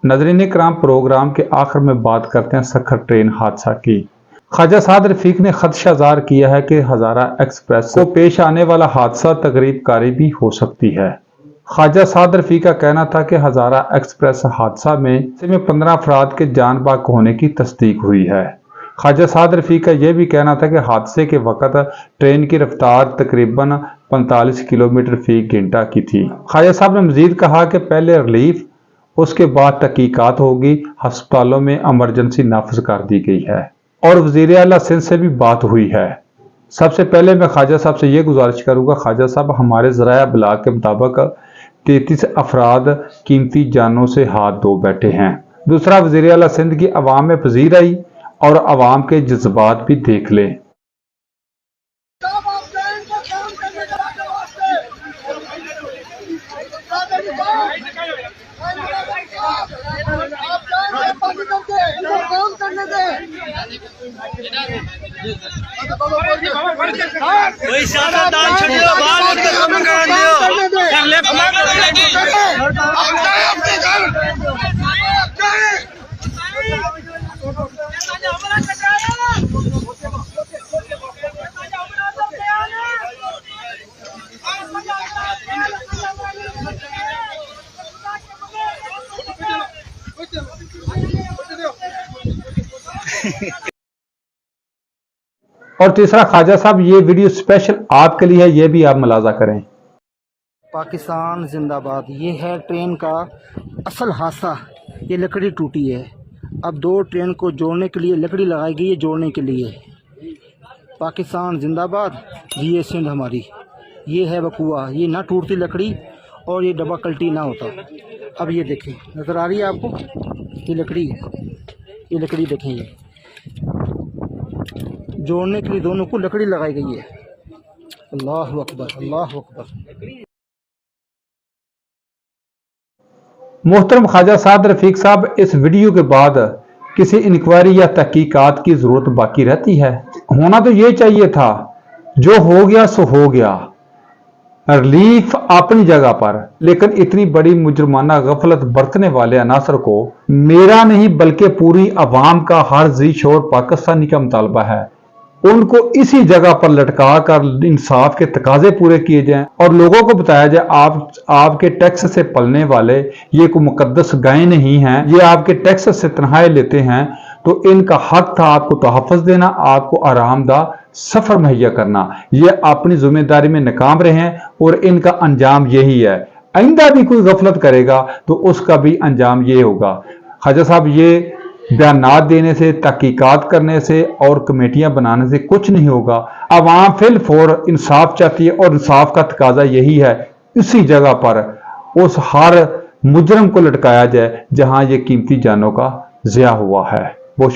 नाज़रीन इकराम, प्रोग्राम के आखिर में बात करते हैं सखर ट्रेन हादसा की। ख्वाजा साद रफीक ने खदशा ज़ाहिर किया है कि हज़ारा एक्सप्रेस को पेश आने वाला हादसा तकरीब कारी भी हो सकती है। ख्वाजा साद रफीक का कहना था कि हज़ारा एक्सप्रेस हादसा में 15 अफराद के जान बाक होने की तस्दीक हुई है। ख्वाजा साद रफीक का यह भी कहना था कि हादसे के वक्त ट्रेन की रफ्तार तकरीबन 45 किलोमीटर फी घंटा की थी। ख्वाजा साहब ने मजीद कहा कि पहले रिलीफ, उसके बाद तहकीकात होगी। हस्पतालों में इमरजेंसी नाफिज कर दी गई है और वज़ीर आला सिंध से भी बात हुई है। सबसे पहले मैं ख्वाजा साहब से ये गुजारिश करूँगा, ख्वाजा साहब हमारे ज़राया इब्लाग के मुताबिक 33 अफराद कीमती जानों से हाथ धो बैठे हैं। दूसरा, वज़ीर आला सिंध की अवाम में पजीर आई और अवाम के जज्बात भी देख लें। कोई सियासतदान छड़ियो बाहर निकल काम कर दियो कर ले और तीसरा, ख्वाजा साहब ये वीडियो स्पेशल आपके लिए है, ये भी आप मुलाजा करें। पाकिस्तान जिंदाबाद। ये है ट्रेन का असल हादसा। ये लकड़ी टूटी है। अब दो ट्रेन को जोड़ने के लिए लकड़ी लगाई गई है, जोड़ने के लिए। पाकिस्तान जिंदाबाद। ये सिंध हमारी। ये है बकुआ, ये ना टूटती लकड़ी और ये डब्बा कल्टी ना होता। अब ये देखें, नज़र आ रही है आपको? ये लकड़ी है, ये लकड़ी देखें, ये जोड़ने के लिए दोनों को लकड़ी लगाई गई है। अल्लाह अकबर, अल्लाह अकबर। मोहतरम ख्वाजा साद रफीक साहब, इस वीडियो के बाद किसी इंक्वायरी या तहकीकात की जरूरत बाकी रहती है? होना तो ये चाहिए था, जो हो गया सो हो गया। रिलीफ अपनी जगह पर, लेकिन इतनी बड़ी मुजरमाना गफलत बरतने वाले अनासर को मेरा नहीं बल्कि पूरी अवाम का हर जी शोर पाकिस्तानी का मुतालबा है, उनको इसी जगह पर लटका कर इंसाफ के तकाजे पूरे किए जाएं और लोगों को बताया जाए आपके टैक्स से पलने वाले ये कोई मुकद्दस गाय नहीं हैं, ये आपके टैक्स से तनख्वाहें लेते हैं, तो इनका हक था आपको तहफ़्फ़ुज़ देना, आपको आरामदा सफर मुहैया करना। ये अपनी जिम्मेदारी में नाकाम रहे हैं और इनका अंजाम यही है। आइंदा भी कोई गफलत करेगा तो उसका भी अंजाम ये होगा। ख्वाजा साहब, ये बयानात देने से, तहकीकात करने से और कमेटियां बनाने से कुछ नहीं होगा। अवाम फिल फौर इंसाफ चाहती है और इंसाफ का तकाजा यही है, इसी जगह पर उस हर मुजरम को लटकाया जाए जहां ये कीमती जानों का ज़िया हुआ है। बहुत